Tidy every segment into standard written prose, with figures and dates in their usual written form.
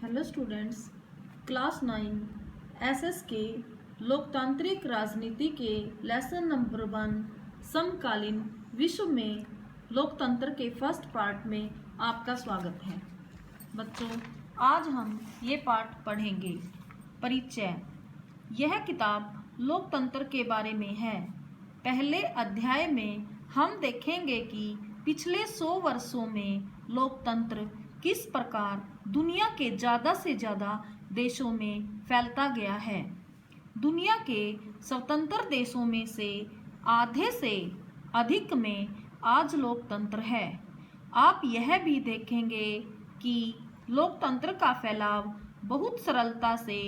Hello students, class 9 SS के लोकतांत्रिक राजनीति के लेसन नंबर 1 समकालीन विश्व में लोकतंत्र के फर्स्ट पार्ट में आपका स्वागत है। बच्चों, आज हम ये पाठ पढ़ेंगे परिचय। यह किताब लोकतंत्र के बारे में है। पहले अध्याय में हम देखेंगे कि पिछले 100 वर्षों में लोकतंत्र किस प्रकार दुनिया के ज़्यादा से ज़्यादा देशों में फैलता गया है। दुनिया के स्वतंत्र देशों में से आधे से अधिक में आज लोकतंत्र है। आप यह भी देखेंगे कि लोकतंत्र का फैलाव बहुत सरलता से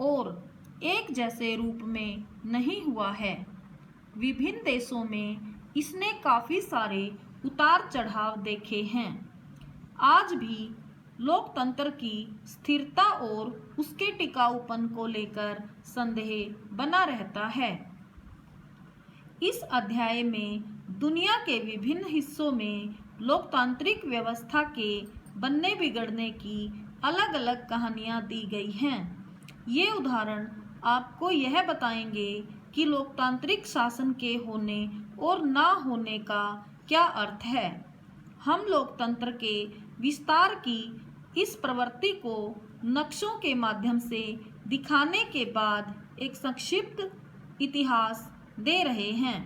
और एक जैसे रूप में नहीं हुआ है। विभिन्न देशों में इसने काफ़ी सारे उतार चढ़ाव देखे हैं। आज भी लोकतंत्र की स्थिरता और उसके टिकाऊपन को लेकर संदेह बना रहता है। इस अध्याय में दुनिया के विभिन्न हिस्सों में लोकतांत्रिक व्यवस्था के बनने बिगड़ने की अलग अलग कहानियां दी गई हैं। ये उदाहरण आपको यह बताएंगे कि लोकतांत्रिक शासन के होने और ना होने का क्या अर्थ है। हम लोकतंत्र के विस्तार की इस प्रवृत्ति को नक्शों के माध्यम से दिखाने के बाद एक संक्षिप्त इतिहास दे रहे हैं।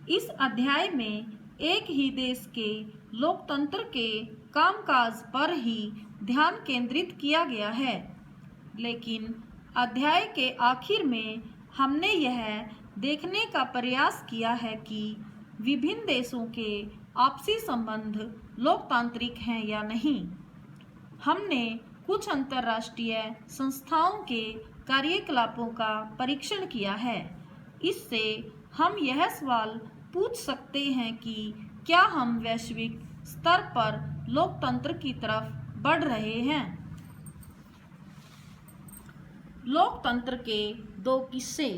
इस अध्याय में एक ही देश के लोकतंत्र के कामकाज पर ही ध्यान केंद्रित किया गया है, लेकिन अध्याय के आखिर में हमने यह देखने का प्रयास किया है कि विभिन्न देशों के आपसी संबंध लोकतांत्रिक हैं या नहीं। हमने कुछ अंतर्राष्ट्रीय संस्थाओं के कार्यकलापों का परीक्षण किया है। इससे हम यह सवाल पूछ सकते हैं कि क्या हम वैश्विक स्तर पर लोकतंत्र की तरफ बढ़ रहे हैं। लोकतंत्र के 2 किस्से।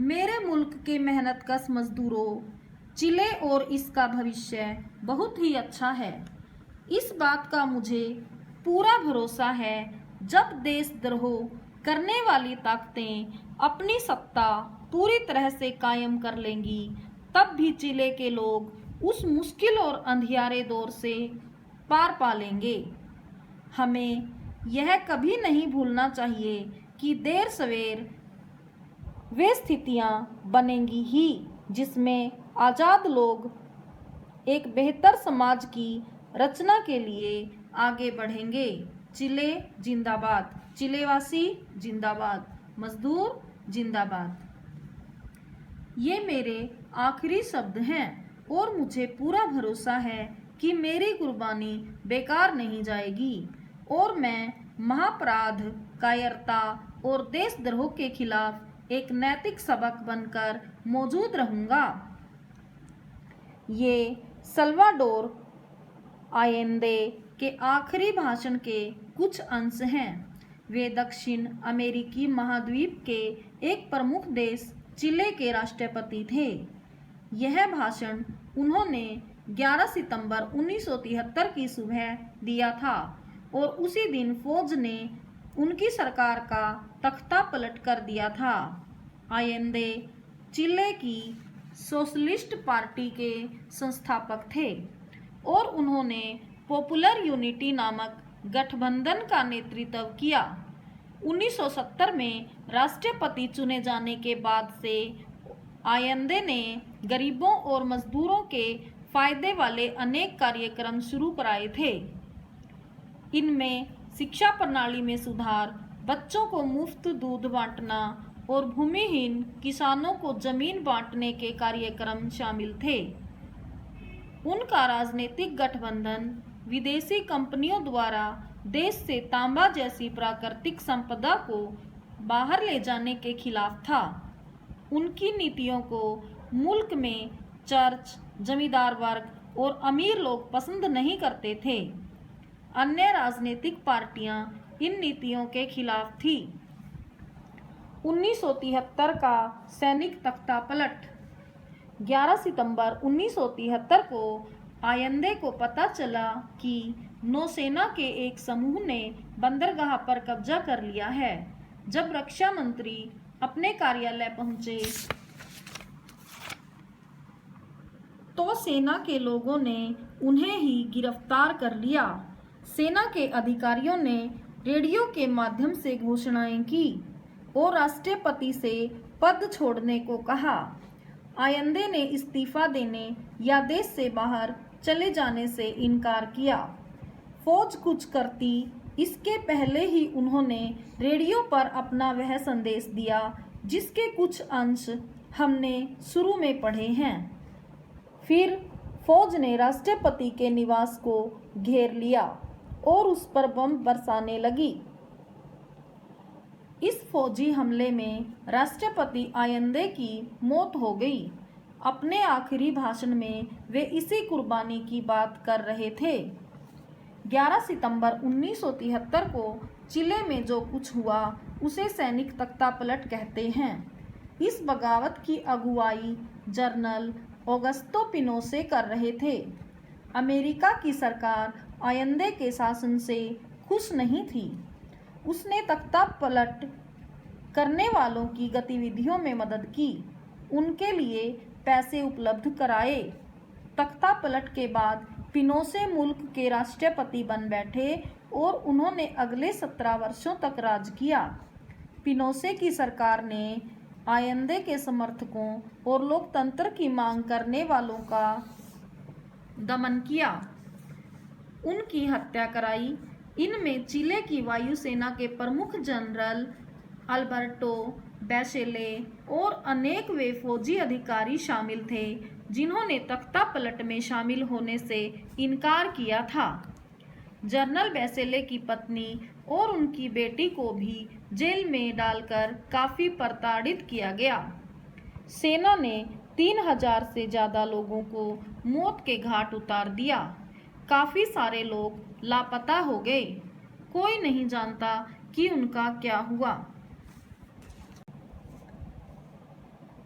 मेरे मुल्क के मेहनतकश मजदूरों, चिले और इसका भविष्य बहुत ही अच्छा है। इस बात का मुझे पूरा भरोसा है। जब देशद्रोह करने वाली ताकतें अपनी सत्ता पूरी तरह से कायम कर लेंगी, तब भी चिले के लोग उस मुश्किल और अंधियारे दौर से पार पा लेंगे। हमें यह कभी नहीं भूलना चाहिए कि देर सवेर वे स्थितियां बनेंगी ही जिसमें आज़ाद लोग एक बेहतर समाज की रचना के लिए आगे बढ़ेंगे। चिले जिंदाबाद, चिलेवासी जिंदाबाद, मजदूर जिंदाबाद। ये मेरे आखिरी शब्द हैं और मुझे पूरा भरोसा है कि मेरी कुर्बानी बेकार नहीं जाएगी और मैं महापराध, कायरता और देशद्रोह के खिलाफ एक नैतिक सबक बनकर मौजूद रहूँगा। ये सल्वाडोर आयेंदे के आखिरी भाषण के कुछ अंश हैं। वे दक्षिण अमेरिकी महाद्वीप के एक प्रमुख देश चिले के राष्ट्रपति थे। यह भाषण उन्होंने 11 सितंबर 1973 की सुबह दिया था और उसी दिन फौज ने उनकी सरकार का तख्ता पलट कर दिया था। आयेंदे चिले की सोशलिस्ट पार्टी के संस्थापक थे और उन्होंने पॉपुलर यूनिटी नामक गठबंधन का नेतृत्व किया। 1970 में राष्ट्रपति चुने जाने के बाद से आयेंदे ने गरीबों और मजदूरों के फायदे वाले अनेक कार्यक्रम शुरू कराए थे। इनमें शिक्षा प्रणाली में सुधार, बच्चों को मुफ्त दूध बांटना और भूमिहीन किसानों को जमीन बांटने के कार्यक्रम शामिल थे। उनका राजनीतिक गठबंधन विदेशी कंपनियों द्वारा देश से तांबा जैसी प्राकृतिक संपदा को बाहर ले जाने के खिलाफ था। उनकी नीतियों को मुल्क में चर्च, जमींदार वर्ग और अमीर लोग पसंद नहीं करते थे। अन्य राजनीतिक पार्टियां इन नीतियों के खिलाफ थी। 1973 का सैनिक तख्ता पलट। 11 सितंबर 1973 को आयेंदे को पता चला कि नौसेना के एक समूह ने बंदरगाह पर कब्जा कर लिया है। जब रक्षा मंत्री अपने कार्यालय पहुंचे तो सेना के लोगों ने उन्हें ही गिरफ्तार कर लिया। सेना के अधिकारियों ने रेडियो के माध्यम से घोषणाएं की और राष्ट्रपति से पद छोड़ने को कहा। आयंदे ने इस्तीफा देने या देश से बाहर चले जाने से इनकार किया। फौज कुछ करती इसके पहले ही उन्होंने रेडियो पर अपना वह संदेश दिया जिसके कुछ अंश हमने शुरू में पढ़े हैं। फिर फौज ने राष्ट्रपति के निवास को घेर लिया और उस पर बम बरसाने लगी। इस फौजी हमले में राष्ट्रपति आयंदे की मौत हो गई। अपने आखिरी भाषण में वे इसी कुर्बानी की बात कर रहे थे। 11 सितंबर 1973 को चिले में जो कुछ हुआ उसे सैनिक तख्तापलट कहते हैं। इस बगावत की अगुवाई जनरल ऑगस्टो पिनोशे कर रहे थे। अमेरिका की सरकार आयंदे के शासन से खुश नहीं थी। उसने तख्तापलट करने वालों की गतिविधियों में मदद की, उनके लिए पैसे उपलब्ध कराए। तख्तापलट के बाद पिनोशे मुल्क के राष्ट्रपति बन बैठे और उन्होंने अगले 17 वर्षों तक राज किया। पिनोशे की सरकार ने आयंदे के समर्थकों और लोकतंत्र की मांग करने वालों का दमन किया, उनकी हत्या कराई। इनमें चिले की वायुसेना के प्रमुख जनरल अल्बर्टो बैचेले और अनेक वे फौजी अधिकारी शामिल थे जिन्होंने तख्तापलट में शामिल होने से इनकार किया था। जनरल बैचेले की पत्नी और उनकी बेटी को भी जेल में डालकर काफ़ी प्रताड़ित किया गया। सेना ने 3000 से ज़्यादा लोगों को मौत के घाट उतार दिया। काफ़ी सारे लोग लापता हो गए। कोई नहीं जानता कि उनका क्या हुआ।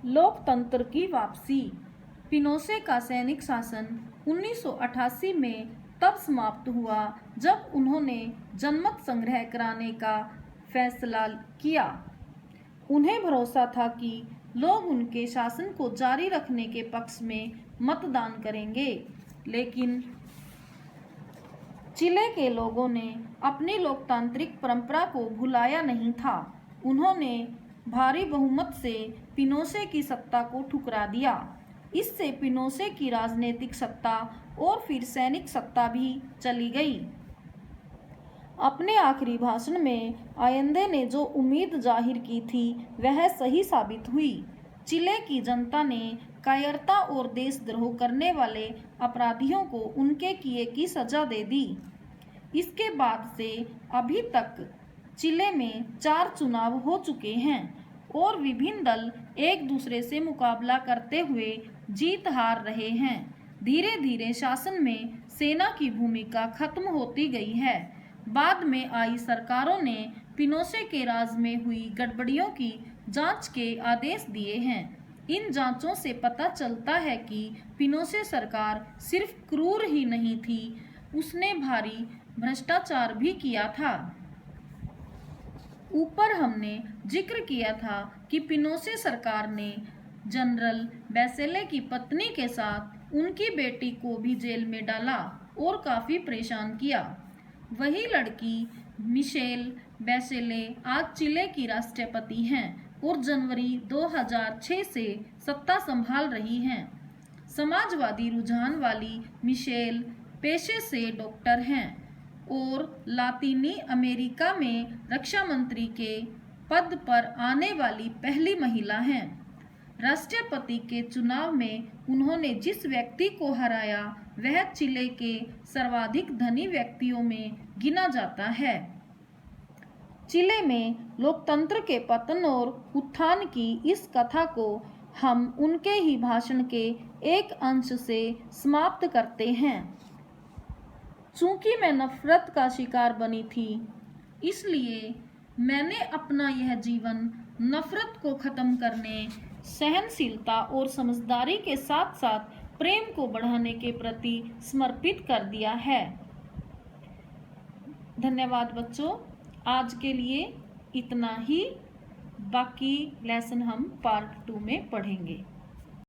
लोकतंत्र की वापसी। पिनोशे का सैनिक शासन 1988 में तब समाप्त हुआ जब उन्होंने जनमत संग्रह कराने का फैसला किया। उन्हें भरोसा था कि लोग उनके शासन को जारी रखने के पक्ष में मतदान करेंगे, लेकिन चिले के लोगों ने अपनी लोकतांत्रिक परंपरा को भुलाया नहीं था। उन्होंने भारी बहुमत से पिनोशे की सत्ता को ठुकरा दिया। इससे पिनोशे की राजनीतिक सत्ता और फिर सैनिक सत्ता भी चली गई। अपने आखिरी भाषण में आयंदे ने जो उम्मीद जाहिर की थी वह सही साबित हुई। चिले की जनता ने कायरता और देशद्रोह करने वाले अपराधियों को उनके किए की सजा दे दी। इसके बाद से अभी तक चिले में 4 चुनाव हो चुके हैं और विभिन्न दल एक दूसरे से मुकाबला करते हुए जीत हार रहे हैं। धीरे धीरे शासन में सेना की भूमिका खत्म होती गई है। बाद में आई सरकारों ने पिनोशे के राज में हुई गड़बड़ियों की जांच के आदेश दिए हैं। इन जांचों से पता चलता है कि पिनोशे सरकार सिर्फ क्रूर ही नहीं थी, उसने भारी भ्रष्टाचार भी किया था। ऊपर हमने जिक्र किया था कि पिनोशे सरकार ने जनरल बैचेले की पत्नी के साथ उनकी बेटी को भी जेल में डाला और काफ़ी परेशान किया। वही लड़की मिशेल बैचेले आज चिले की राष्ट्रपति हैं और जनवरी 2006 से सत्ता संभाल रही हैं। समाजवादी रुझान वाली मिशेल पेशे से डॉक्टर हैं और लातीनी अमेरिका में रक्षा मंत्री के पद पर आने वाली पहली महिला हैं। राष्ट्रपति के चुनाव में उन्होंने जिस व्यक्ति को हराया वह चिले के सर्वाधिक धनी व्यक्तियों में गिना जाता है। चिले में लोकतंत्र के पतन और उत्थान की इस कथा को हम उनके ही भाषण के एक अंश से समाप्त करते हैं। चूंकि मैं नफरत का शिकार बनी थी, इसलिए मैंने अपना यह जीवन नफरत को खत्म करने, सहनशीलता और समझदारी के साथ साथ प्रेम को बढ़ाने के प्रति समर्पित कर दिया है। धन्यवाद बच्चों, आज के लिए इतना ही। बाकी लेसन हम पार्ट 2 में पढ़ेंगे।